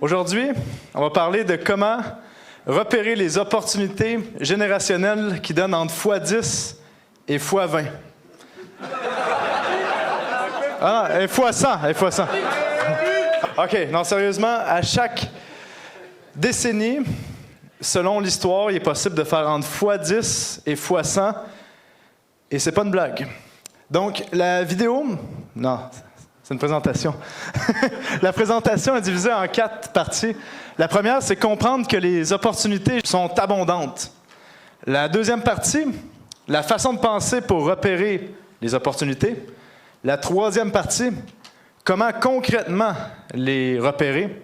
Aujourd'hui, on va parler de comment repérer les opportunités générationnelles qui donnent entre x10 et x20. Ah, et x100, et x100. OK, non, sérieusement, à chaque décennie, selon l'histoire, il est possible de faire entre x10 et x100, et c'est pas une blague. Donc, la vidéo... Non, c'est une présentation. La présentation est divisée en 4 parties. La première, c'est comprendre que les opportunités sont abondantes. La deuxième partie, la façon de penser pour repérer les opportunités. La troisième partie, comment concrètement les repérer.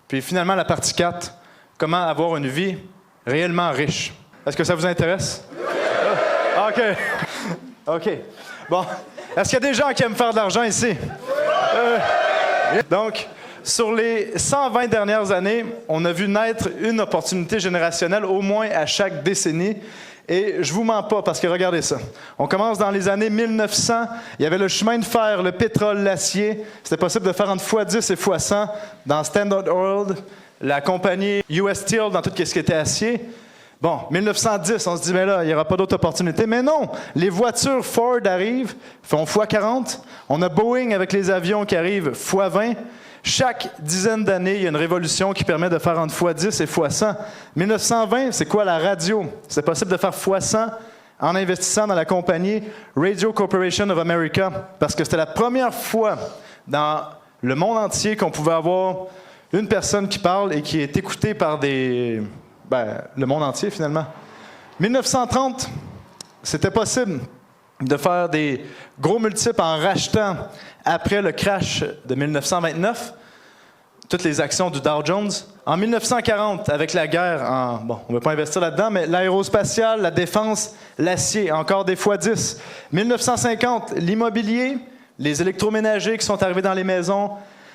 Puis finalement, la partie 4, comment avoir une vie réellement riche. Est-ce que ça vous intéresse? OK. OK. Bon. Est-ce qu'il y a des gens qui aiment faire de l'argent ici? Donc, sur les 120 dernières années, on a vu naître une opportunité générationnelle au moins à chaque décennie. Et je vous mens pas, parce que regardez ça. On commence dans les années 1900. Il y avait le chemin de fer, le pétrole, l'acier. C'était possible de faire entre x10 et x100 dans Standard Oil, la compagnie US Steel, dans tout ce qui était acier. Bon, 1910, on se dit, mais là, il n'y aura pas d'autres opportunités. Mais non, les voitures Ford arrivent, font x40. On a Boeing avec les avions qui arrivent x20. Chaque dizaine d'années, il y a une révolution qui permet de faire entre x10 et x100. 1920, c'est quoi la radio? C'est possible de faire x100 en investissant dans la compagnie Radio Corporation of America, parce que c'était la première fois dans le monde entier qu'on pouvait avoir une personne qui parle et qui est écoutée par le monde entier, finalement. 1930, c'était possible de faire des gros multiples en rachetant, après le crash de 1929, toutes les actions du Dow Jones. En 1940, avec la guerre, on ne va pas investir là-dedans, mais l'aérospatiale, la défense, l'acier, encore des x10. 1950, l'immobilier, les électroménagers qui sont arrivés dans les maisons,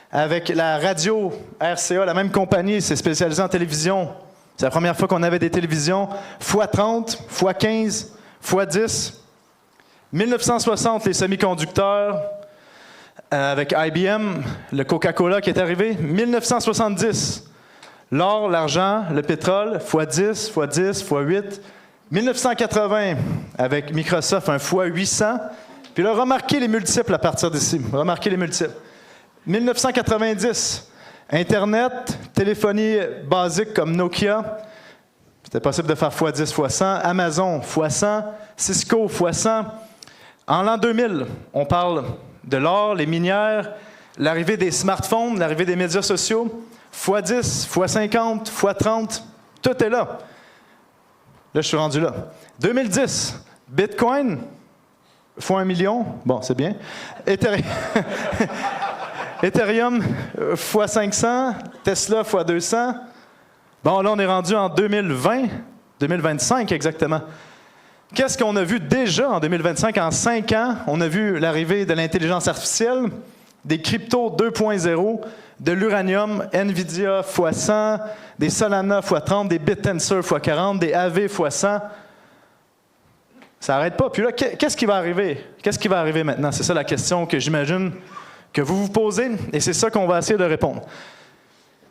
avec la radio RCA, la même compagnie, c'est spécialisé en télévision. C'est la première fois qu'on avait des télévisions. x30, x15, x10. 1960, les semi-conducteurs, avec IBM, le Coca-Cola qui est arrivé. 1970, l'or, l'argent, le pétrole, x10, x10, x8. 1980, avec Microsoft, un x800. Puis là, remarquez les multiples à partir d'ici. Remarquez les multiples. 1990, Internet, téléphonie basique comme Nokia. C'était possible de faire x10, x100. Amazon, x100. Cisco, x100. En l'an 2000, on parle de l'or, les minières, l'arrivée des smartphones, l'arrivée des médias sociaux. x10, x50, x30, tout est là. Là, je suis rendu là. 2010, Bitcoin, x1 million. Bon, c'est bien. Ethereum, x500. Tesla, x200. Bon, là, on est rendu en 2020, 2025 exactement. Qu'est-ce qu'on a vu déjà en 2025? En 5 ans, on a vu l'arrivée de l'intelligence artificielle, des cryptos 2.0, de l'uranium, NVIDIA x100, des Solana x30, des BitTensor x40, des AV x100. Ça n'arrête pas. Puis là, qu'est-ce qui va arriver? Qu'est-ce qui va arriver maintenant? C'est ça la question que j'imagine que vous vous posez, et c'est ça qu'on va essayer de répondre.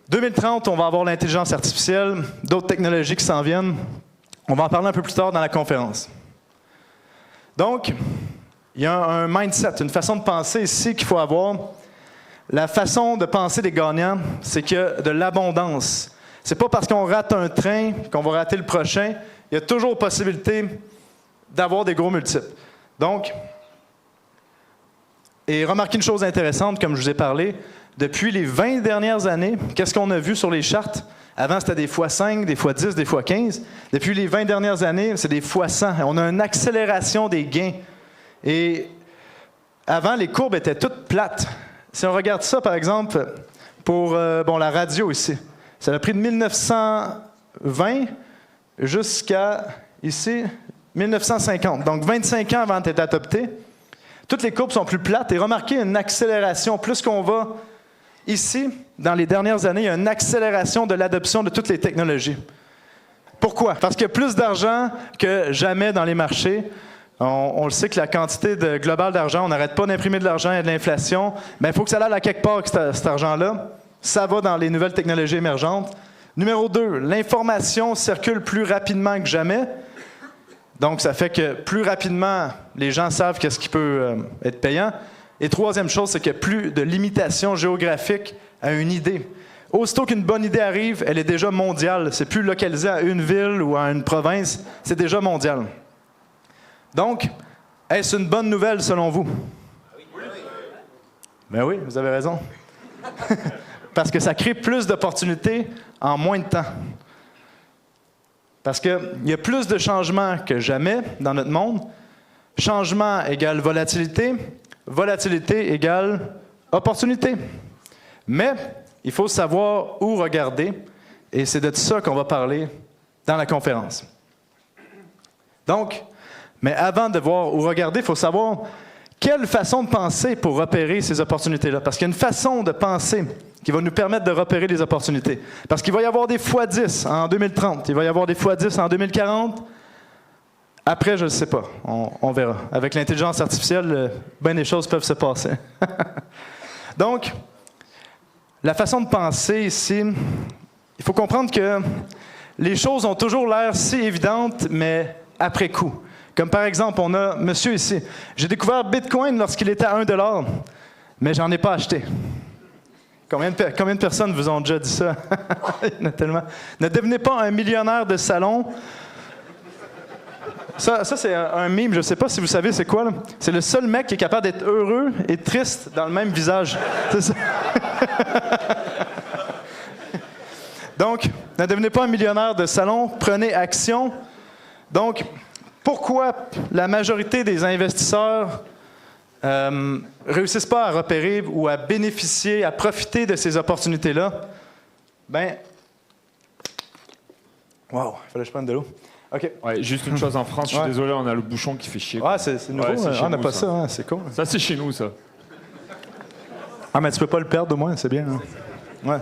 2030, on va avoir l'intelligence artificielle, d'autres technologies qui s'en viennent. On va en parler un peu plus tard dans la conférence. Donc, il y a un mindset, une façon de penser ici qu'il faut avoir. La façon de penser des gagnants, c'est qu'il y a de l'abondance. C'est pas parce qu'on rate un train qu'on va rater le prochain. Il y a toujours possibilité d'avoir des gros multiples. Donc, et remarquez une chose intéressante, comme je vous ai parlé, depuis les 20 dernières années, qu'est-ce qu'on a vu sur les chartes? Avant, c'était des x5, des x10, des x15. Depuis les 20 dernières années, c'est des x100. On a une accélération des gains. Et avant, les courbes étaient toutes plates. Si on regarde ça, par exemple, pour la radio ici, ça a pris de 1920 jusqu'à, ici, 1950. Donc, 25 ans avant d'être adopté. Toutes les courbes sont plus plates. Et remarquez une accélération. Plus qu'on va ici, dans les dernières années, il y a une accélération de l'adoption de toutes les technologies. Pourquoi? Parce qu'il y a plus d'argent que jamais dans les marchés. On le sait que la quantité globale d'argent, on n'arrête pas d'imprimer de l'argent, il y a de l'inflation, mais il faut que ça aille à quelque part, cet argent-là. ça va dans les nouvelles technologies émergentes. Numéro 2, l'information circule plus rapidement que jamais. Donc, ça fait que plus rapidement, les gens savent qu'est-ce qui peut être payant. Et troisième chose, c'est qu'il n'y a plus de limitation géographique à une idée. Aussitôt qu'une bonne idée arrive, elle est déjà mondiale. C'est plus localisé à une ville ou à une province, c'est déjà mondial. Donc, est-ce une bonne nouvelle selon vous? Ben oui, vous avez raison. Parce que ça crée plus d'opportunités en moins de temps. Parce qu'il y a plus de changements que jamais dans notre monde. Changement égale volatilité. Volatilité égale opportunité. Mais il faut savoir où regarder. Et c'est de ça qu'on va parler dans la conférence. Donc, mais avant de voir où regarder, il faut savoir quelle façon de penser pour repérer ces opportunités-là. Parce qu'il y a une façon de penser qui va nous permettre de repérer les opportunités. Parce qu'il va y avoir des x10 en 2030, il va y avoir des x10 en 2040. Après, je ne sais pas, on verra. Avec l'intelligence artificielle, bien des choses peuvent se passer. Donc, la façon de penser ici, il faut comprendre que les choses ont toujours l'air si évidentes, mais après coup. Comme par exemple, on a monsieur ici. J'ai découvert Bitcoin lorsqu'il était à 1$, mais j'en ai pas acheté. Combien de personnes vous ont déjà dit ça? Il y en a tellement. Ne devenez pas un millionnaire de salon. Ça c'est un meme, je ne sais pas si vous savez c'est quoi. C'est le seul mec qui est capable d'être heureux et triste dans le même visage. C'est ça. Donc, ne devenez pas un millionnaire de salon, prenez action. Donc, pourquoi la majorité des investisseurs réussissent pas à repérer ou à bénéficier, à profiter de ces opportunités-là? Ben, wow, il fallait que je prenne de l'eau. OK. Ouais, juste une chose en France, je suis désolé, on a le bouchon qui fait chier. Ah, c'est nouveau, ouais, on n'a pas ça, hein, c'est cool. Ça, c'est chez nous, ça. Ah, mais tu peux pas le perdre au moins, c'est bien. Hein? Ouais.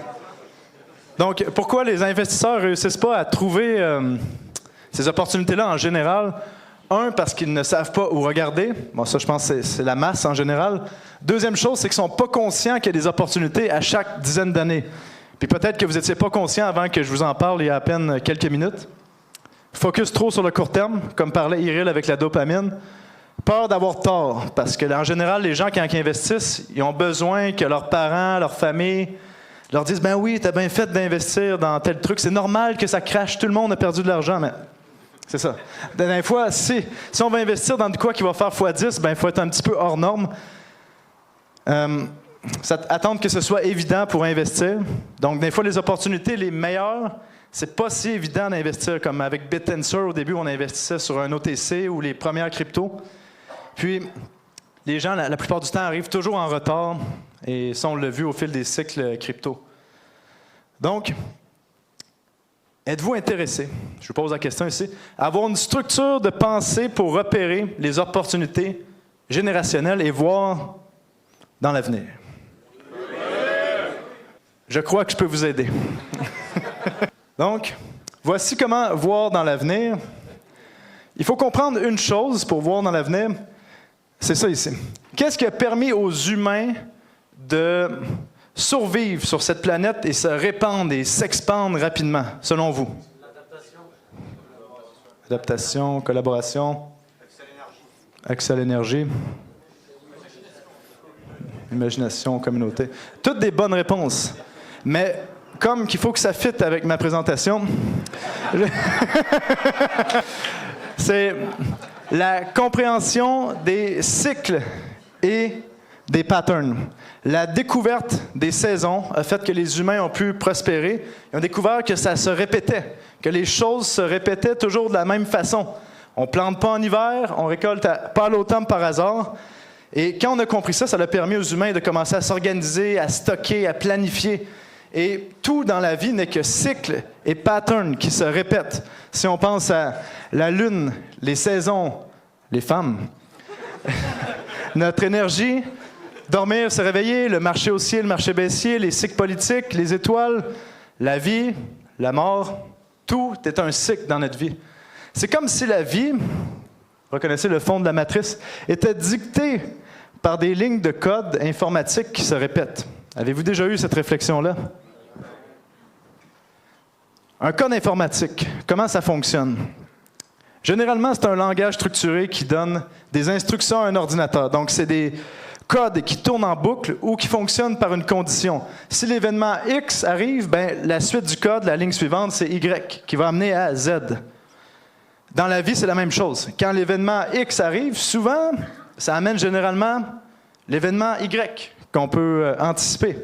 Donc, pourquoi les investisseurs ne réussissent pas à trouver ces opportunités-là en général? Un, parce qu'ils ne savent pas où regarder. Bon, ça, je pense que c'est la masse en général. Deuxième chose, c'est qu'ils ne sont pas conscients qu'il y a des opportunités à chaque dizaine d'années. Puis peut-être que vous n'étiez pas conscient avant que je vous en parle il y a à peine quelques minutes. Focus trop sur le court terme, comme parlait Iril avec la dopamine. Peur d'avoir tort, parce que en général, les gens, quand ils investissent, ils ont besoin que leurs parents, leur famille leur disent « Ben oui, t'as bien fait d'investir dans tel truc. C'est normal que ça crache. Tout le monde a perdu de l'argent. » Mais c'est ça. La dernière fois, si on va investir dans de quoi qui va faire x10, ben il faut être un petit peu hors norme. Attendre que ce soit évident pour investir. Donc, des fois, les opportunités les meilleures, c'est pas si évident d'investir comme avec BitTensor. Au début, on investissait sur un OTC ou les premières cryptos. Puis, les gens, la plupart du temps, arrivent toujours en retard. Et ça, on l'a vu au fil des cycles crypto. Donc, êtes-vous intéressé, je vous pose la question ici, à avoir une structure de pensée pour repérer les opportunités générationnelles et voir dans l'avenir? Je crois que je peux vous aider. Donc, voici comment voir dans l'avenir. Il faut comprendre une chose pour voir dans l'avenir, c'est ça ici. Qu'est-ce qui a permis aux humains de survivre sur cette planète et se répandre et s'expandre rapidement, selon vous? Adaptation, collaboration. Accès à l'énergie. Imagination, communauté. Toutes des bonnes réponses. Mais comme qu'il faut que ça fitte avec ma présentation, c'est la compréhension des cycles et des patterns. La découverte des saisons a fait que les humains ont pu prospérer. Ils ont découvert que ça se répétait, que les choses se répétaient toujours de la même façon. On ne plante pas en hiver, on récolte pas à l'automne par hasard. Et quand on a compris ça, ça a permis aux humains de commencer à s'organiser, à stocker, à planifier. Et tout dans la vie n'est que cycle et pattern qui se répètent. Si on pense à la lune, les saisons, les femmes, notre énergie, dormir, se réveiller, le marché haussier, le marché baissier, les cycles politiques, les étoiles, la vie, la mort, tout est un cycle dans notre vie. C'est comme si la vie, reconnaissez le fond de la matrice, était dictée par des lignes de code informatiques qui se répètent. Avez-vous déjà eu cette réflexion-là? Un code informatique, comment ça fonctionne? Généralement, c'est un langage structuré qui donne des instructions à un ordinateur. Donc, c'est des codes qui tournent en boucle ou qui fonctionnent par une condition. Si l'événement X arrive, ben, la suite du code, la ligne suivante, c'est Y, qui va amener à Z. Dans la vie, c'est la même chose. Quand l'événement X arrive, souvent, ça amène généralement l'événement Y, qu'on peut anticiper.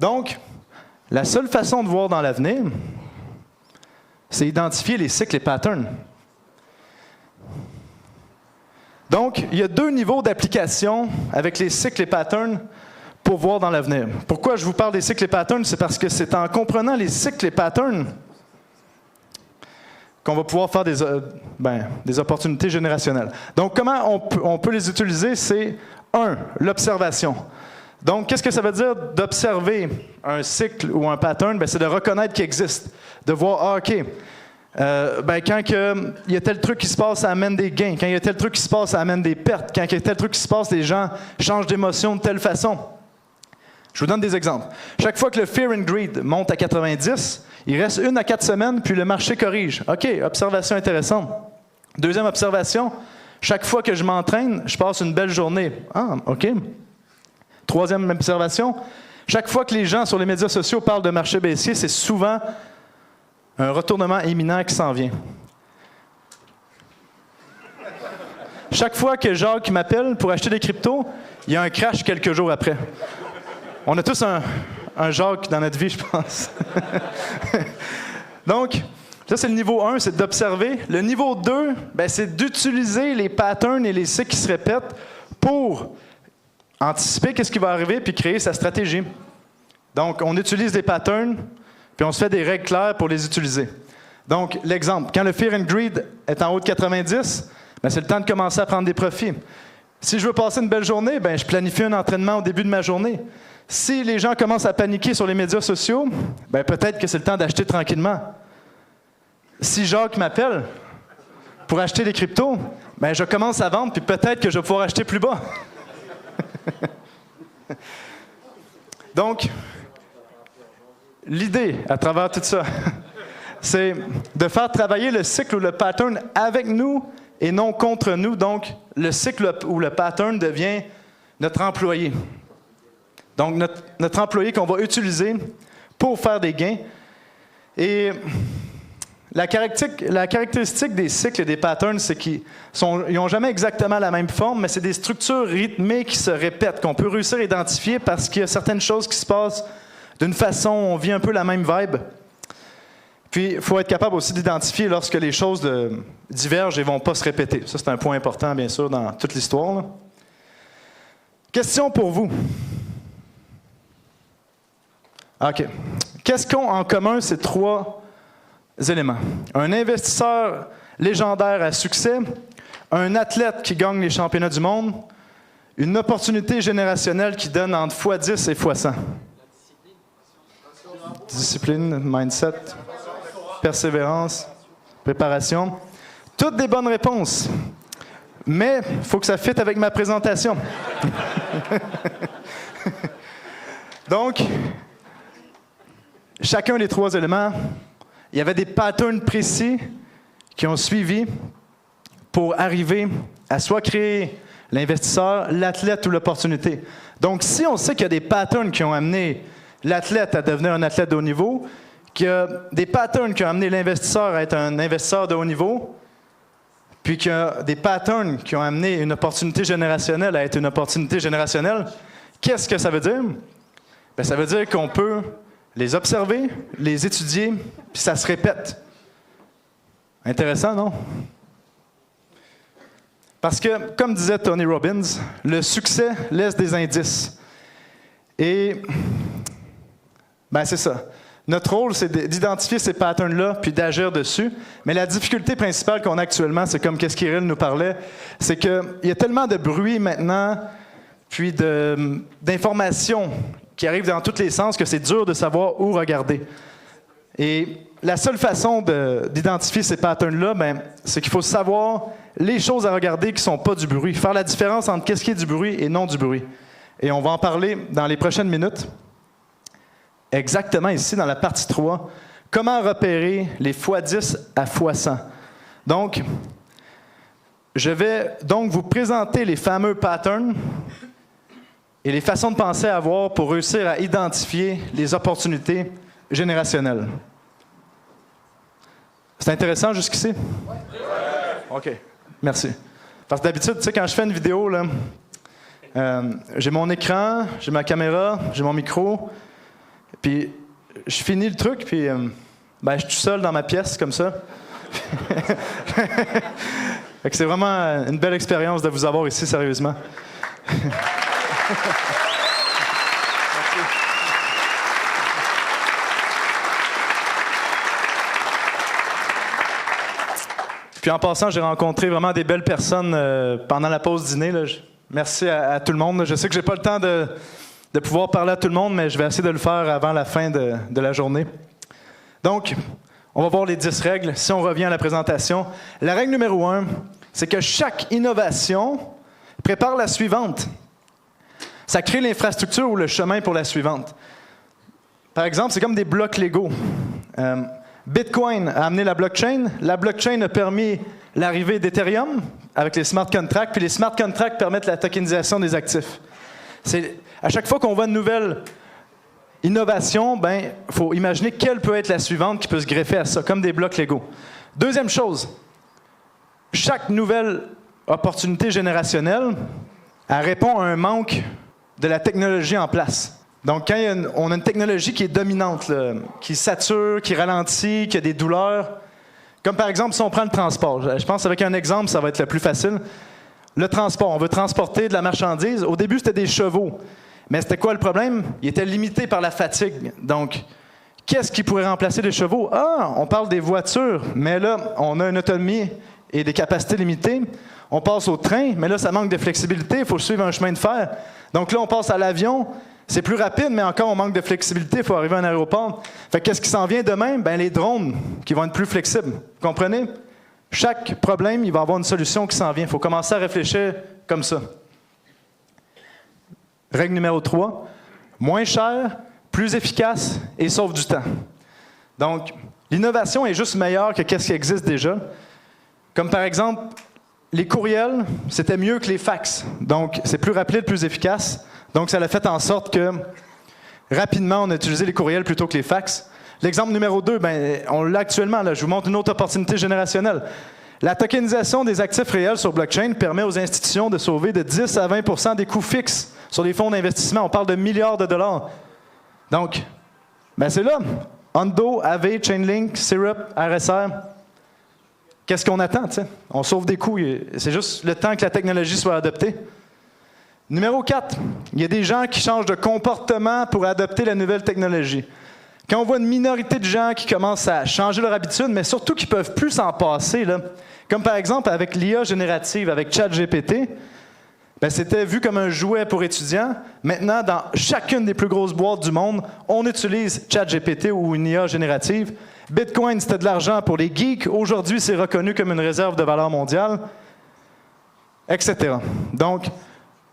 Donc, la seule façon de voir dans l'avenir, c'est identifier les cycles et patterns. Donc, il y a 2 niveaux d'application avec les cycles et patterns pour voir dans l'avenir. Pourquoi je vous parle des cycles et patterns? C'est parce que c'est en comprenant les cycles et patterns qu'on va pouvoir faire des opportunités générationnelles. Donc, comment on peut les utiliser? C'est 1, l'observation. Donc, qu'est-ce que ça veut dire d'observer un cycle ou un pattern? C'est de reconnaître qu'il existe, de voir, OK, quand il y a tel truc qui se passe, ça amène des gains. Quand il y a tel truc qui se passe, ça amène des pertes. Quand il y a tel truc qui se passe, les gens changent d'émotion de telle façon. Je vous donne des exemples. Chaque fois que le fear and greed monte à 90, il reste 1 à 4 semaines, puis le marché corrige. OK, observation intéressante. Deuxième observation, chaque fois que je m'entraîne, je passe une belle journée. Ah, OK. Troisième observation, chaque fois que les gens sur les médias sociaux parlent de marché baissier, c'est souvent un retournement imminent qui s'en vient. Chaque fois que Jacques m'appelle pour acheter des cryptos, il y a un crash quelques jours après. On a tous un Jacques dans notre vie, je pense. Donc, ça, c'est le niveau 1, c'est d'observer. Le niveau 2, c'est d'utiliser les patterns et les cycles qui se répètent pour anticiper qu'est-ce qui va arriver puis créer sa stratégie. Donc, on utilise des patterns puis on se fait des règles claires pour les utiliser. Donc, l'exemple, quand le fear and greed est en haut de 90, c'est le temps de commencer à prendre des profits. Si je veux passer une belle journée, je planifie un entraînement au début de ma journée. Si les gens commencent à paniquer sur les médias sociaux, peut-être que c'est le temps d'acheter tranquillement. Si Jacques m'appelle pour acheter des cryptos, je commence à vendre, puis peut-être que je vais pouvoir acheter plus bas. Donc, l'idée à travers tout ça, c'est de faire travailler le cycle ou le pattern avec nous et non contre nous. Donc, le cycle ou le pattern devient notre employé. Donc, notre employé qu'on va utiliser pour faire des gains. Et la caractéristique des cycles et des patterns, c'est qu'ils n'ont jamais exactement la même forme, mais c'est des structures rythmées qui se répètent, qu'on peut réussir à identifier parce qu'il y a certaines choses qui se passent d'une façon, on vit un peu la même vibe. Puis, il faut être capable aussi d'identifier lorsque les choses divergent et ne vont pas se répéter. Ça, c'est un point important, bien sûr, dans toute l'histoire, là. Question pour vous. OK. Qu'est-ce qu'ont en commun ces 3 éléments? Un investisseur légendaire à succès, un athlète qui gagne les championnats du monde, une opportunité générationnelle qui donne entre x10 et x100. Discipline, mindset, persévérance, préparation. Toutes des bonnes réponses. Mais il faut que ça fitte avec ma présentation. Donc, chacun des 3 éléments, il y avait des patterns précis qui ont suivi pour arriver à soit créer l'investisseur, l'athlète ou l'opportunité. Donc, si on sait qu'il y a des patterns qui ont amené l'athlète à devenir un athlète de haut niveau, qu'il y a des patterns qui ont amené l'investisseur à être un investisseur de haut niveau, puis qu'il y a des patterns qui ont amené une opportunité générationnelle à être une opportunité générationnelle, qu'est-ce que ça veut dire? Ça veut dire qu'on peut les observer, les étudier, puis ça se répète. Intéressant, non? Parce que, comme disait Tony Robbins, le succès laisse des indices. Et, c'est ça. Notre rôle, c'est d'identifier ces patterns-là, puis d'agir dessus. Mais la difficulté principale qu'on a actuellement, c'est comme qu'est-ce qu'Iril nous parlait, c'est qu'il y a tellement de bruit maintenant, puis d'informations qui arrivent dans tous les sens que c'est dur de savoir où regarder. Et la seule façon d'identifier ces patterns-là, c'est qu'il faut savoir les choses à regarder qui ne sont pas du bruit. Faire la différence entre qu'est-ce qui est du bruit et non du bruit. Et on va en parler dans les prochaines minutes. Exactement ici, dans la partie 3, comment repérer les x10 à x100. Donc, je vais donc vous présenter les fameux patterns et les façons de penser à avoir pour réussir à identifier les opportunités générationnelles. C'est intéressant jusqu'ici? Oui. OK. Merci. Parce que d'habitude, tu sais, quand je fais une vidéo, là, j'ai mon écran, j'ai ma caméra, j'ai mon micro, puis je finis le truc, puis je suis tout seul dans ma pièce, comme ça. Fait que c'est vraiment une belle expérience de vous avoir ici, sérieusement. Puis en passant, j'ai rencontré vraiment des belles personnes pendant la pause dîner. Là. Merci à tout le monde. Je sais que j'ai pas le temps de pouvoir parler à tout le monde, mais je vais essayer de le faire avant la fin de la journée. Donc, on va voir les 10 règles. Si on revient à la présentation, la règle numéro 1, c'est que chaque innovation prépare la suivante. Ça crée l'infrastructure ou le chemin pour la suivante. Par exemple, c'est comme des blocs Lego. Bitcoin a amené la blockchain. La blockchain a permis l'arrivée d'Ethereum avec les smart contracts, puis les smart contracts permettent la tokenisation des actifs. À chaque fois qu'on voit une nouvelle innovation, il faut imaginer quelle peut être la suivante qui peut se greffer à ça, comme des blocs Lego. Deuxième chose, chaque nouvelle opportunité générationnelle, elle répond à un manque de la technologie en place. Donc, quand on a une technologie qui est dominante, là, qui sature, qui ralentit, qui a des douleurs, comme par exemple si on prend le transport, je pense qu'avec un exemple, ça va être le plus facile. Le transport, on veut transporter de la marchandise. Au début, c'était des chevaux. Mais c'était quoi le problème? Il était limité par la fatigue. Donc, qu'est-ce qui pourrait remplacer les chevaux? Ah, on parle des voitures, mais là, on a une autonomie et des capacités limitées. On passe au train, mais là, ça manque de flexibilité. Il faut suivre un chemin de fer. Donc là, on passe à l'avion. C'est plus rapide, mais encore, on manque de flexibilité. Il faut arriver à un aéroport. Fait qu'est-ce qui s'en vient demain? Les drones qui vont être plus flexibles. Vous comprenez? Chaque problème, il va y avoir une solution qui s'en vient. Il faut commencer à réfléchir comme ça. Règle numéro 3. Moins cher, plus efficace et sauve du temps. Donc, l'innovation est juste meilleure que ce qui existe déjà. Comme par exemple, les courriels, c'était mieux que les fax. Donc, c'est plus rapide, plus efficace. Donc, ça a fait en sorte que, rapidement, on a utilisé les courriels plutôt que les fax. L'exemple numéro 2, on l'a actuellement. Là, je vous montre une autre opportunité générationnelle. La tokenisation des actifs réels sur blockchain permet aux institutions de sauver de 10 à 20 des coûts fixes sur les fonds d'investissement. On parle de milliards de dollars. Donc, c'est là. Ondo, Aave, Chainlink, Syrup, RSR. Qu'est-ce qu'on attend, t'sais? On sauve des coûts. C'est juste le temps que la technologie soit adoptée. Numéro 4, il y a des gens qui changent de comportement pour adopter la nouvelle technologie. Quand on voit une minorité de gens qui commencent à changer leur habitude, mais surtout qui ne peuvent plus s'en passer, là, comme par exemple avec l'IA générative, avec ChatGPT, c'était vu comme un jouet pour étudiants. Maintenant, dans chacune des plus grosses boîtes du monde, on utilise ChatGPT ou une IA générative. Bitcoin, c'était de l'argent pour les geeks. Aujourd'hui, c'est reconnu comme une réserve de valeur mondiale, etc. Donc,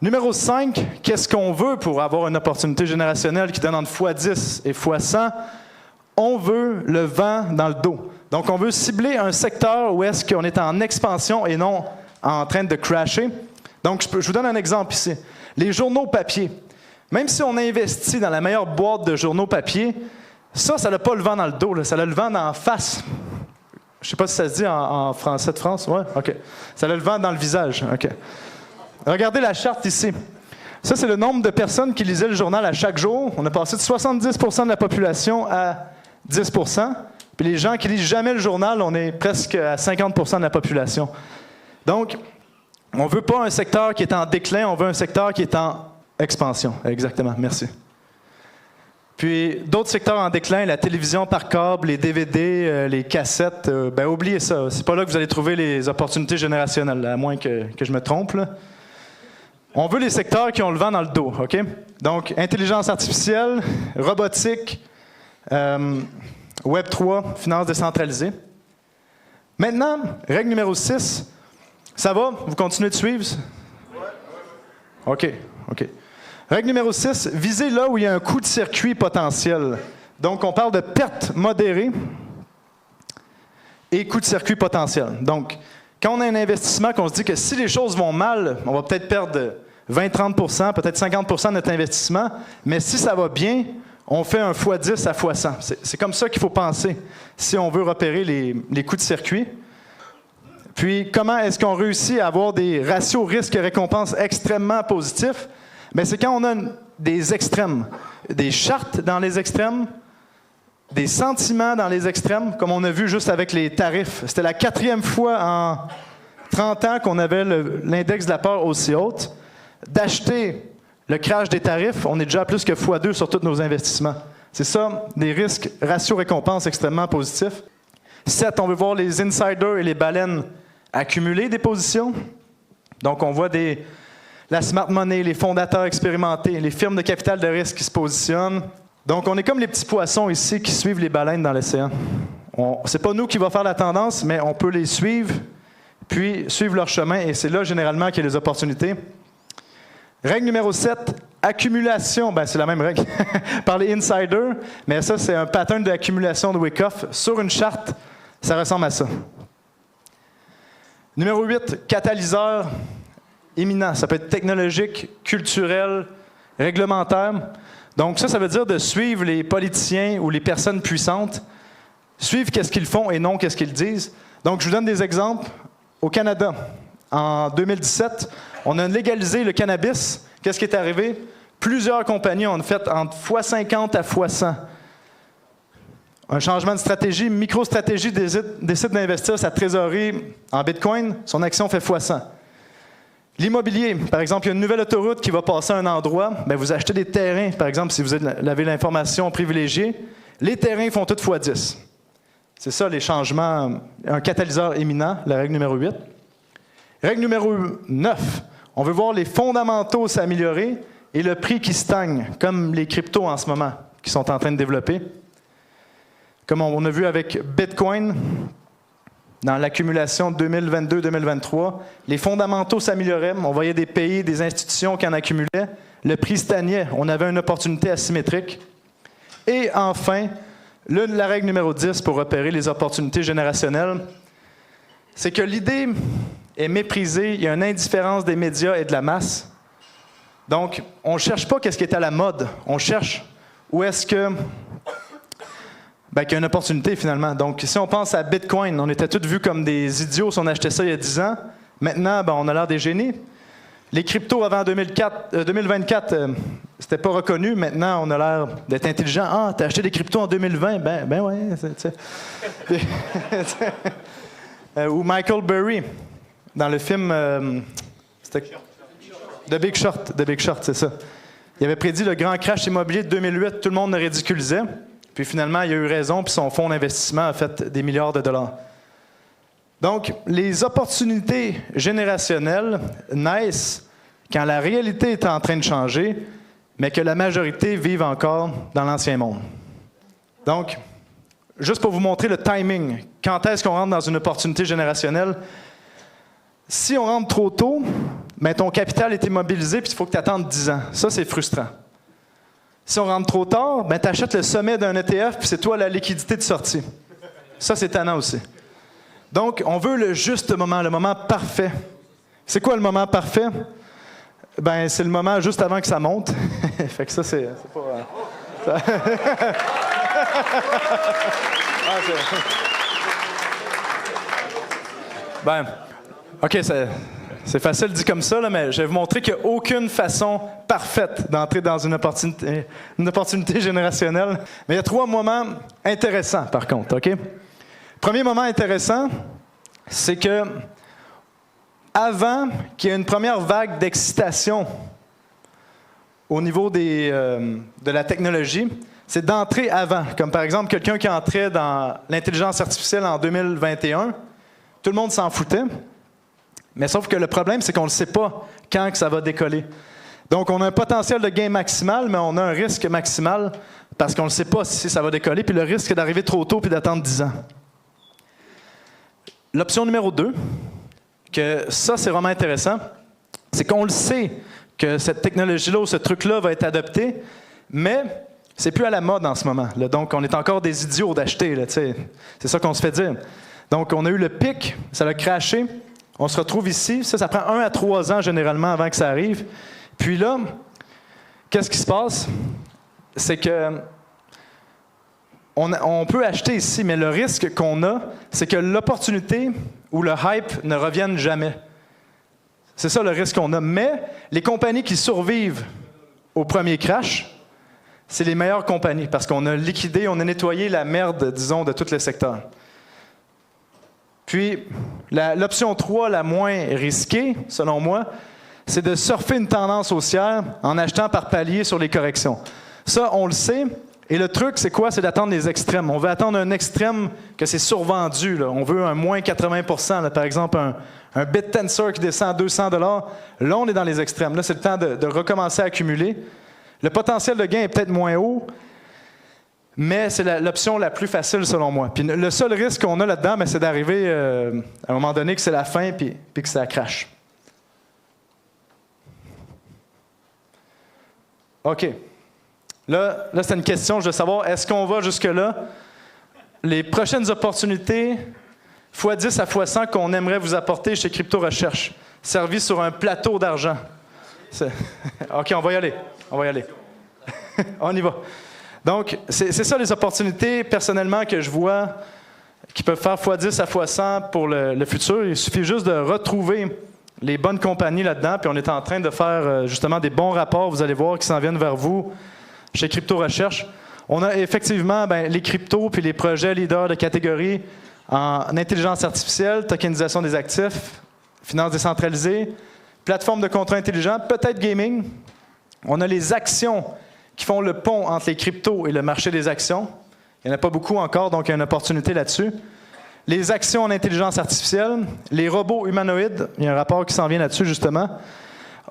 numéro 5, qu'est-ce qu'on veut pour avoir une opportunité générationnelle qui donne entre x10 et x100? On veut le vent dans le dos. Donc, on veut cibler un secteur où est-ce qu'on est en expansion et non en train de crasher. Donc, je vous donne un exemple ici. Les journaux papier. Même si on investit dans la meilleure boîte de journaux papier, ça n'a pas le vent dans le dos, là, ça a le vent dans la face. Je ne sais pas si ça se dit en français de France. Ouais? OK. Ça a le vent dans le visage. OK. Regardez la charte ici. Ça, c'est le nombre de personnes qui lisaient le journal à chaque jour. On a passé de 70 % de la population à 10 %. Puis les gens qui lisent jamais le journal, on est presque à 50 % de la population. Donc, on ne veut pas un secteur qui est en déclin, on veut un secteur qui est en expansion. Exactement, merci. Puis, d'autres secteurs en déclin, la télévision par câble, les DVD, les cassettes, oubliez ça. C'est pas là que vous allez trouver les opportunités générationnelles, à moins que je me trompe, là. On veut les secteurs qui ont le vent dans le dos, OK? Donc, intelligence artificielle, robotique, Web 3, finances décentralisées. Maintenant, règle numéro 6. Ça va? Vous continuez de suivre? OK. Règle numéro 6, visez là où il y a un coût de circuit potentiel. Donc, on parle de perte modérée et coût de circuit potentiel. Donc, quand on a un investissement, qu'on se dit que si les choses vont mal, on va peut-être perdre 20-30 %, peut-être 50 % de notre investissement, mais si ça va bien, on fait un x10 à x100. C'est comme ça qu'il faut penser si on veut repérer les coûts de circuit. Puis, comment est-ce qu'on réussit à avoir des ratios risques-récompenses extrêmement positifs? Bien, c'est quand on a des extrêmes, des chartes dans les extrêmes, des sentiments dans les extrêmes, comme on a vu juste avec les tarifs. C'était la 4e fois en 30 ans qu'on avait l'index de la peur aussi haute. D'acheter le crash des tarifs, on est déjà à plus que x2 sur tous nos investissements. C'est ça, des risques ratio-récompense extrêmement positifs. 7, on veut voir les insiders et les baleines accumuler des positions. Donc, on voit la smart money, les fondateurs expérimentés, les firmes de capital de risque qui se positionnent. Donc, on est comme les petits poissons ici qui suivent les baleines dans l'océan. C'est pas nous qui va faire la tendance, mais on peut les suivre, puis suivre leur chemin, et c'est là, généralement, qu'il y a les opportunités. Règle numéro 7, accumulation. Ben, c'est la même règle par les insiders, mais ça, c'est un pattern d'accumulation de Wyckoff. Sur une charte, ça ressemble à ça. Numéro 8, catalyseur imminent. Ça peut être technologique, culturel, réglementaire. Donc ça veut dire de suivre les politiciens ou les personnes puissantes, suivre qu'est-ce qu'ils font et non qu'est-ce qu'ils disent. Donc je vous donne des exemples. Au Canada, en 2017, on a légalisé le cannabis. Qu'est-ce qui est arrivé? Plusieurs compagnies ont fait entre x50 à x100. Un changement de stratégie, MicroStratégie décide d'investir sa trésorerie en Bitcoin, son action fait x100. L'immobilier, par exemple, il y a une nouvelle autoroute qui va passer à un endroit, bien, vous achetez des terrains, par exemple, si vous avez l'information privilégiée, les terrains font tout x10. C'est ça les changements, un catalyseur imminent, la règle numéro 8. Règle numéro 9, on veut voir les fondamentaux s'améliorer et le prix qui stagne, comme les cryptos en ce moment, qui sont en train de développer. Comme on a vu avec Bitcoin, dans l'accumulation 2022-2023, les fondamentaux s'amélioraient. On voyait des pays, des institutions qui en accumulaient. Le prix stagnait. On avait une opportunité asymétrique. Et enfin, la règle numéro 10 pour repérer les opportunités générationnelles, c'est que l'idée est méprisée. Il y a une indifférence des médias et de la masse. Donc, on ne cherche pas qu'est-ce qui est à la mode. On cherche où est-ce que... qu'il y a une opportunité, finalement. Donc, si on pense à Bitcoin, on était tous vus comme des idiots si on achetait ça il y a 10 ans. Maintenant, on a l'air des génies. Les cryptos avant 2024, c'était pas reconnu. Maintenant, on a l'air d'être intelligent. Ah, t'as acheté des cryptos en 2020? Ben ouais. Ou Michael Burry, dans le film... c'était The Big Short, c'est ça. Il avait prédit le grand crash immobilier de 2008. Tout le monde le ridiculisait. Puis finalement, il a eu raison, puis son fonds d'investissement a fait des milliards de dollars. Donc, les opportunités générationnelles naissent quand la réalité est en train de changer, mais que la majorité vive encore dans l'ancien monde. Donc, juste pour vous montrer le timing, quand est-ce qu'on rentre dans une opportunité générationnelle? Si on rentre trop tôt, ton capital est immobilisé, puis il faut que tu attendes 10 ans. Ça, c'est frustrant. Si on rentre trop tard, tu achètes le sommet d'un ETF, puis c'est toi la liquidité de sortie. Ça, c'est tannant aussi. Donc, on veut le juste moment, le moment parfait. C'est quoi le moment parfait? C'est le moment juste avant que ça monte. Fait que ça, c'est pas... OK, c'est facile dit comme ça, là, mais je vais vous montrer qu'il n'y a aucune façon parfaite d'entrer dans une opportunité générationnelle. Mais il y a 3 moments intéressants, par contre, OK? Premier moment intéressant, c'est que avant qu'il y ait une première vague d'excitation au niveau de la technologie, c'est d'entrer avant. Comme par exemple, quelqu'un qui entrait dans l'intelligence artificielle en 2021, tout le monde s'en foutait. Mais sauf que le problème, c'est qu'on ne sait pas quand que ça va décoller. Donc, on a un potentiel de gain maximal, mais on a un risque maximal parce qu'on ne sait pas si ça va décoller, puis le risque c'est d'arriver trop tôt puis d'attendre 10 ans. L'option numéro 2, que ça, c'est vraiment intéressant, c'est qu'on le sait que cette technologie-là ou ce truc-là va être adopté, mais c'est plus à la mode en ce moment. Là. Donc, on est encore des idiots d'acheter. Là, c'est ça qu'on se fait dire. Donc, on a eu le pic, ça a crashé. On se retrouve ici. Ça prend 1 à 3 ans généralement avant que ça arrive. Puis là, qu'est-ce qui se passe? C'est que on peut acheter ici, mais le risque qu'on a, c'est que l'opportunité ou le hype ne revienne jamais. C'est ça le risque qu'on a. Mais les compagnies qui survivent au premier crash, c'est les meilleures compagnies parce qu'on a liquidé, on a nettoyé la merde, disons, de tout le secteur. Puis, l'option 3, la moins risquée, selon moi, c'est de surfer une tendance haussière en achetant par palier sur les corrections. Ça, on le sait. Et le truc, c'est quoi? C'est d'attendre les extrêmes. On veut attendre un extrême que c'est survendu. Là. On veut un moins 80 %. Là. Par exemple, un BitTensor qui descend à 200 $. Là, on est dans les extrêmes. Là, c'est le temps de recommencer à accumuler. Le potentiel de gain est peut-être moins haut, mais c'est l'option la plus facile selon moi. Puis le seul risque qu'on a là-dedans, c'est d'arriver à un moment donné que c'est la fin puis que ça crache. OK. Là c'est une question, je veux savoir, est-ce qu'on va jusque-là? Les prochaines opportunités, x10 à x100 qu'on aimerait vous apporter chez Crypto Recherche, servis sur un plateau d'argent. OK, on va y aller. On y va. Donc, c'est ça les opportunités, personnellement, que je vois qui peuvent faire x10 à x100 pour le futur. Il suffit juste de retrouver les bonnes compagnies là-dedans, puis on est en train de faire justement des bons rapports, vous allez voir, qui s'en viennent vers vous chez Crypto Recherche. On a effectivement les cryptos puis les projets leaders de catégorie en intelligence artificielle, tokenisation des actifs, finances décentralisées, plateforme de contrats intelligents, peut-être gaming. On a les actions qui font le pont entre les cryptos et le marché des actions. Il n'y en a pas beaucoup encore, donc il y a une opportunité là-dessus. Les actions en intelligence artificielle, les robots humanoïdes, il y a un rapport qui s'en vient là-dessus justement.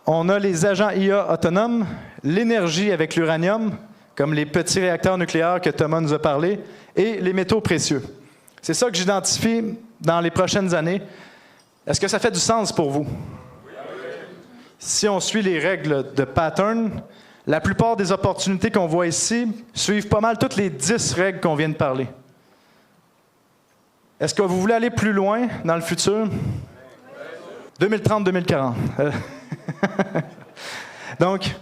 On a les agents IA autonomes, l'énergie avec l'uranium, comme les petits réacteurs nucléaires que Thomas nous a parlé, et les métaux précieux. C'est ça que j'identifie dans les prochaines années. Est-ce que ça fait du sens pour vous? Si on suit les règles de pattern, la plupart des opportunités qu'on voit ici suivent pas mal toutes les 10 règles qu'on vient de parler. Est-ce que vous voulez aller plus loin dans le futur? 2030-2040. Donc,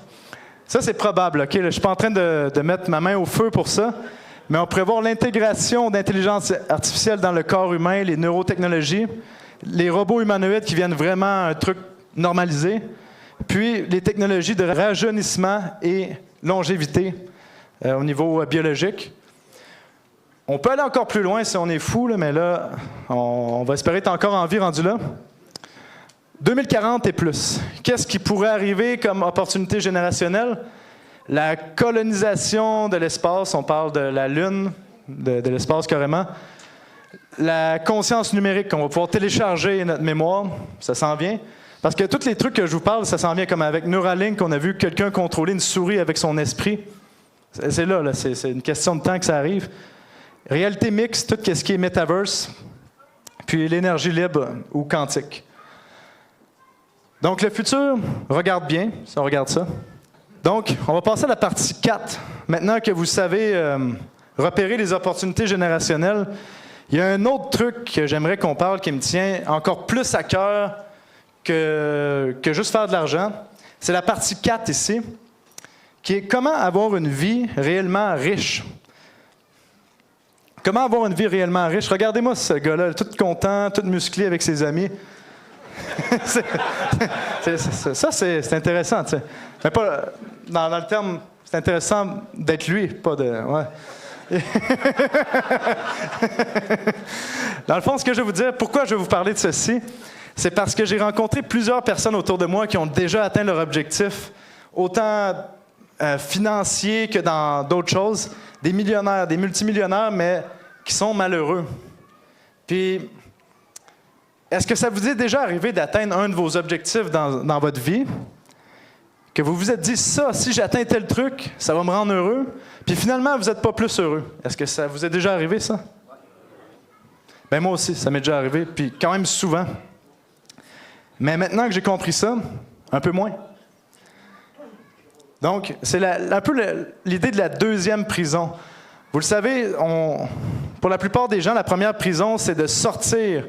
ça c'est probable. Okay? Je ne suis pas en train de mettre ma main au feu pour ça, mais on prévoit l'intégration d'intelligence artificielle dans le corps humain, les neurotechnologies, les robots humanoïdes qui viennent vraiment un truc normalisé, puis les technologies de rajeunissement et longévité au niveau biologique. On peut aller encore plus loin si on est fou, là, mais là, on va espérer être encore en vie rendu là. 2040 et plus. Qu'est-ce qui pourrait arriver comme opportunité générationnelle? La colonisation de l'espace, on parle de la Lune, de l'espace carrément. La conscience numérique, on va pouvoir télécharger notre mémoire, ça s'en vient. Parce que tous les trucs que je vous parle, ça s'en vient comme avec Neuralink, on a vu quelqu'un contrôler une souris avec son esprit. C'est là, c'est une question de temps que ça arrive. Réalité mixte, tout ce qui est metaverse, puis l'énergie libre ou quantique. Donc, le futur, regarde bien, si on regarde ça. Donc, on va passer à la partie 4. Maintenant que vous savez repérer les opportunités générationnelles, il y a un autre truc que j'aimerais qu'on parle qui me tient encore plus à cœur que juste faire de l'argent. C'est la partie 4 ici, qui est comment avoir une vie réellement riche. Comment avoir une vie réellement riche? Regardez-moi ce gars-là, tout content, tout musclé avec ses amis. Ça, c'est intéressant. Tu sais. Mais pas, dans le terme, c'est intéressant d'être lui, pas de... Ouais. Dans le fond, ce que je vais vous dire, pourquoi je vais vous parler de ceci, c'est parce que j'ai rencontré plusieurs personnes autour de moi qui ont déjà atteint leur objectif, autant financier que dans d'autres choses, des millionnaires, des multimillionnaires, mais qui sont malheureux. Puis, est-ce que ça vous est déjà arrivé d'atteindre un de vos objectifs dans votre vie, que vous vous êtes dit, ça, si j'atteins tel truc, ça va me rendre heureux, puis finalement, vous n'êtes pas plus heureux. Est-ce que ça vous est déjà arrivé, ça? Ben moi aussi, ça m'est déjà arrivé, puis quand même souvent. Mais maintenant que j'ai compris ça, un peu moins. Donc, c'est un peu l'idée de la deuxième prison. Vous le savez, pour la plupart des gens, la première prison, c'est de sortir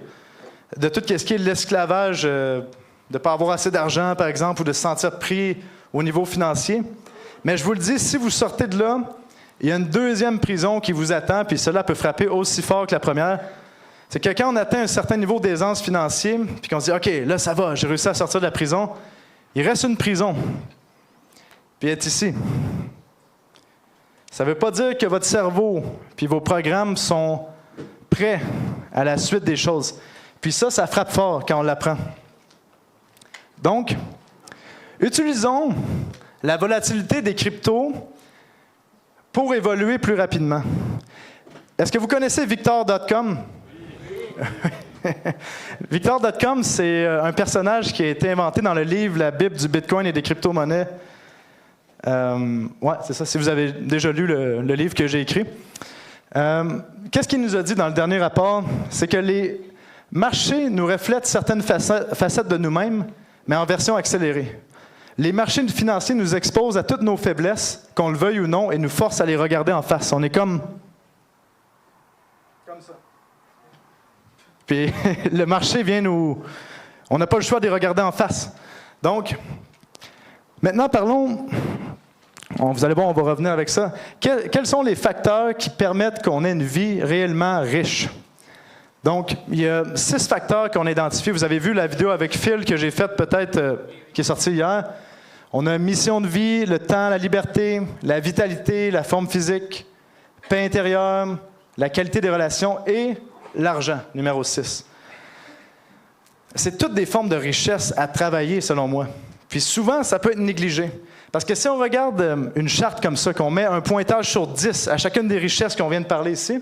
de tout ce qui est l'esclavage, de ne pas avoir assez d'argent, par exemple, ou de se sentir pris au niveau financier. Mais je vous le dis, si vous sortez de là, il y a une deuxième prison qui vous attend, puis cela peut frapper aussi fort que la première. C'est que quand on atteint un certain niveau d'aisance financier, puis qu'on se dit « OK, là, ça va, j'ai réussi à sortir de la prison », il reste une prison, puis elle est ici. Ça ne veut pas dire que votre cerveau puis vos programmes sont prêts à la suite des choses. Puis ça frappe fort quand on l'apprend. Donc, utilisons la volatilité des cryptos pour évoluer plus rapidement. Est-ce que vous connaissez Victor.com? Victor.com, c'est un personnage qui a été inventé dans le livre « La Bible du Bitcoin et des crypto-monnaies ». Oui, c'est ça, si vous avez déjà lu le livre que j'ai écrit. Qu'est-ce qu'il nous a dit dans le dernier rapport? C'est que les marchés nous reflètent certaines facettes de nous-mêmes, mais en version accélérée. Les marchés financiers nous exposent à toutes nos faiblesses, qu'on le veuille ou non, et nous forcent à les regarder en face. On est comme ça. Puis le marché vient nous... On n'a pas le choix de les regarder en face. Donc, maintenant, parlons... Vous allez voir, on va revenir avec ça. Quels sont les facteurs qui permettent qu'on ait une vie réellement riche? Donc, il y a 6 facteurs qu'on a identifiés. Vous avez vu la vidéo avec Phil que j'ai faite peut-être, qui est sortie hier. On a mission de vie, le temps, la liberté, la vitalité, la forme physique, paix intérieure, la qualité des relations et l'argent, numéro 6. C'est toutes des formes de richesse à travailler, selon moi. Puis souvent, ça peut être négligé. Parce que si on regarde une charte comme ça, qu'on met un pointage sur 10 à chacune des richesses qu'on vient de parler ici,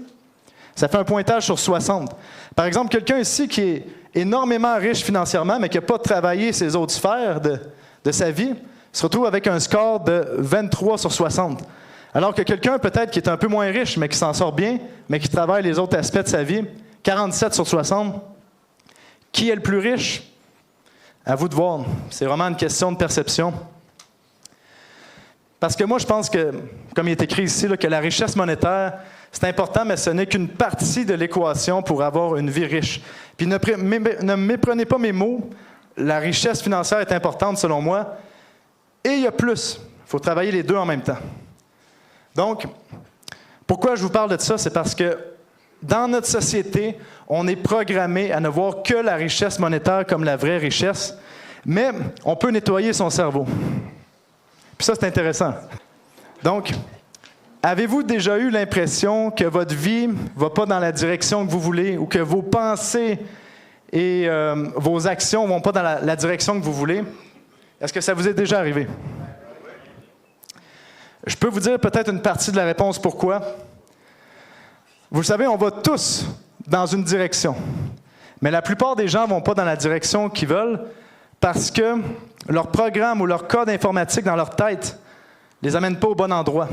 ça fait un pointage sur 60. Par exemple, quelqu'un ici qui est énormément riche financièrement, mais qui n'a pas travaillé ses autres sphères de sa vie, se retrouve avec un score de 23 sur 60. Alors que quelqu'un peut-être qui est un peu moins riche, mais qui s'en sort bien, mais qui travaille les autres aspects de sa vie, 47 sur 60. Qui est le plus riche? À vous de voir. C'est vraiment une question de perception. Parce que moi, je pense que, comme il est écrit ici, là, que la richesse monétaire, c'est important, mais ce n'est qu'une partie de l'équation pour avoir une vie riche. Puis ne méprenez pas mes mots, la richesse financière est importante selon moi, et il y a plus. Il faut travailler les deux en même temps. Donc, pourquoi je vous parle de ça? C'est parce que dans notre société, on est programmé à ne voir que la richesse monétaire comme la vraie richesse, mais on peut nettoyer son cerveau. Puis ça, c'est intéressant. Donc, avez-vous déjà eu l'impression que votre vie ne va pas dans la direction que vous voulez ou que vos pensées et vos actions ne vont pas dans la direction que vous voulez? Est-ce que ça vous est déjà arrivé? Je peux vous dire peut-être une partie de la réponse pourquoi. Vous le savez, on va tous dans une direction. Mais la plupart des gens ne vont pas dans la direction qu'ils veulent parce que leur programme ou leur code informatique dans leur tête ne les amène pas au bon endroit.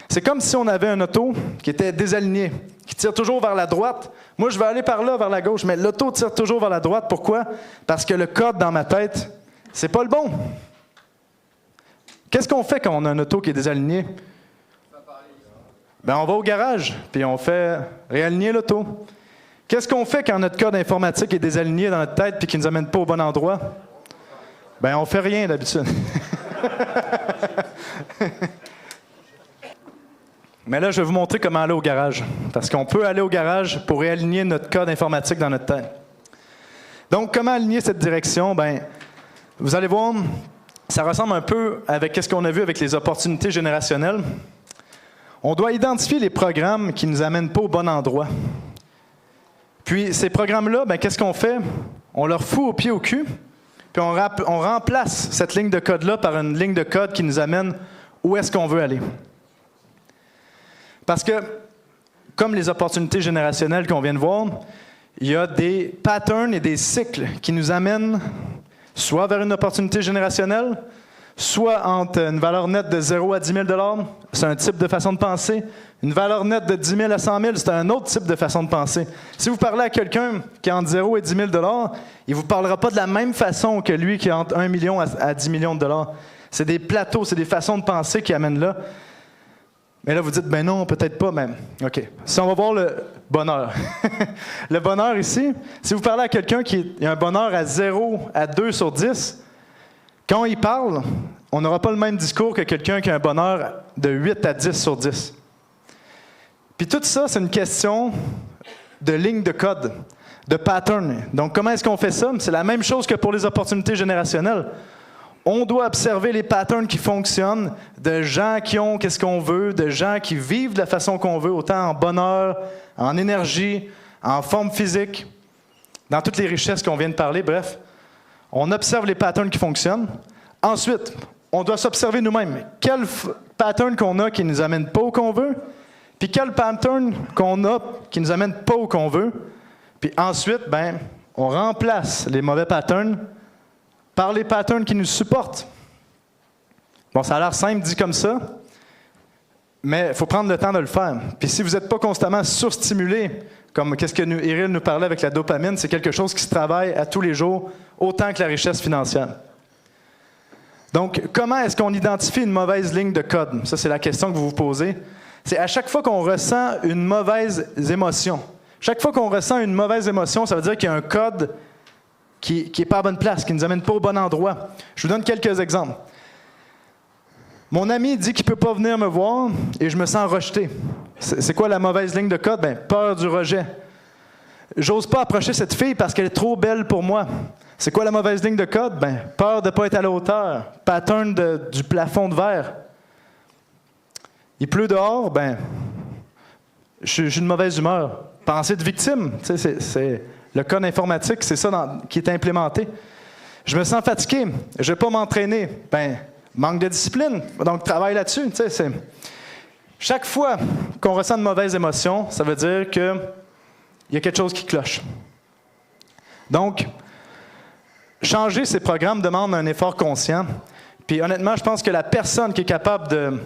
C'est comme si on avait un auto qui était désaligné, qui tire toujours vers la droite. Moi, je vais aller par là, vers la gauche, mais l'auto tire toujours vers la droite. Pourquoi? Parce que le code dans ma tête, c'est pas le bon. Qu'est-ce qu'on fait quand on a un auto qui est désaligné? On va au garage, puis on fait réaligner l'auto. Qu'est-ce qu'on fait quand notre code informatique est désaligné dans notre tête et qui ne nous amène pas au bon endroit? On fait rien d'habitude. Mais là, je vais vous montrer comment aller au garage. Parce qu'on peut aller au garage pour réaligner notre code informatique dans notre tête. Donc, comment aligner cette direction? Vous allez voir, ça ressemble un peu avec ce qu'on a vu avec les opportunités générationnelles. On doit identifier les programmes qui ne nous amènent pas au bon endroit. Puis, ces programmes-là, qu'est-ce qu'on fait? On leur fout au pied au cul, puis on remplace cette ligne de code-là par une ligne de code qui nous amène où est-ce qu'on veut aller. Parce que, comme les opportunités générationnelles qu'on vient de voir, il y a des patterns et des cycles qui nous amènent soit vers une opportunité générationnelle, soit entre une valeur nette de 0 à 10 000 $, c'est un type de façon de penser. Une valeur nette de 10 000 à 100 000, c'est un autre type de façon de penser. Si vous parlez à quelqu'un qui est entre 0 et 10 000 $, il ne vous parlera pas de la même façon que lui qui est entre 1 million à 10 millions de dollars. C'est des plateaux, c'est des façons de penser qui amènent là. Mais là, vous dites, ben non, peut-être pas même. OK. Si on va voir le bonheur. Le bonheur ici, si vous parlez à quelqu'un qui a un bonheur à 0 à 2 sur 10, quand il parle, on n'aura pas le même discours que quelqu'un qui a un bonheur de 8 à 10 sur 10. Puis tout ça, c'est une question de ligne de code, de pattern. Donc, comment est-ce qu'on fait ça? C'est la même chose que pour les opportunités générationnelles. On doit observer les patterns qui fonctionnent, de gens qui ont qu'est-ce qu'on veut, de gens qui vivent de la façon qu'on veut, autant en bonheur, en énergie, en forme physique, dans toutes les richesses qu'on vient de parler, bref. On observe les patterns qui fonctionnent. Ensuite, on doit s'observer nous-mêmes. Quel pattern qu'on a qui ne nous amène pas où qu'on veut, puis quel pattern qu'on a qui ne nous amène pas où qu'on veut. Puis ensuite, on remplace les mauvais patterns par les patterns qui nous supportent. Bon, ça a l'air simple dit comme ça, mais il faut prendre le temps de le faire. Puis si vous n'êtes pas constamment surstimulé, comme qu'est-ce que Iril nous parlait avec la dopamine, c'est quelque chose qui se travaille à tous les jours, autant que la richesse financière. Donc, comment est-ce qu'on identifie une mauvaise ligne de code? Ça, c'est la question que vous vous posez. C'est à chaque fois qu'on ressent une mauvaise émotion. Chaque fois qu'on ressent une mauvaise émotion, ça veut dire qu'il y a un code qui n'est pas à bonne place, qui ne nous amène pas au bon endroit. Je vous donne quelques exemples. Mon ami dit qu'il ne peut pas venir me voir et je me sens rejeté. C'est quoi la mauvaise ligne de code? Peur du rejet. J'ose pas approcher cette fille parce qu'elle est trop belle pour moi. C'est quoi la mauvaise ligne de code? Peur de ne pas être à la hauteur. Pattern du plafond de verre. Il pleut dehors, je suis d'une mauvaise humeur. Pensée de victime, c'est le code informatique, c'est ça qui est implémenté. Je me sens fatigué, je ne vais pas m'entraîner. Manque de discipline, donc travaille là-dessus. Chaque fois qu'on ressent une mauvaise émotion, ça veut dire qu'il y a quelque chose qui cloche. Donc, changer ces programmes demande un effort conscient. Puis honnêtement, je pense que la personne qui est capable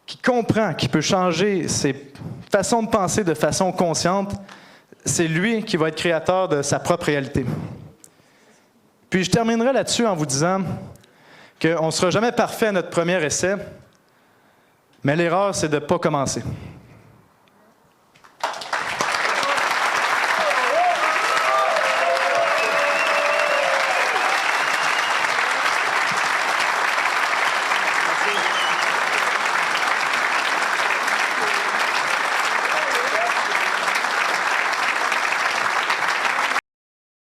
qui comprend, qui peut changer ses façons de penser de façon consciente, c'est lui qui va être créateur de sa propre réalité. Puis je terminerai là-dessus en vous disant qu'on ne sera jamais parfait à notre premier essai, mais l'erreur, c'est de ne pas commencer.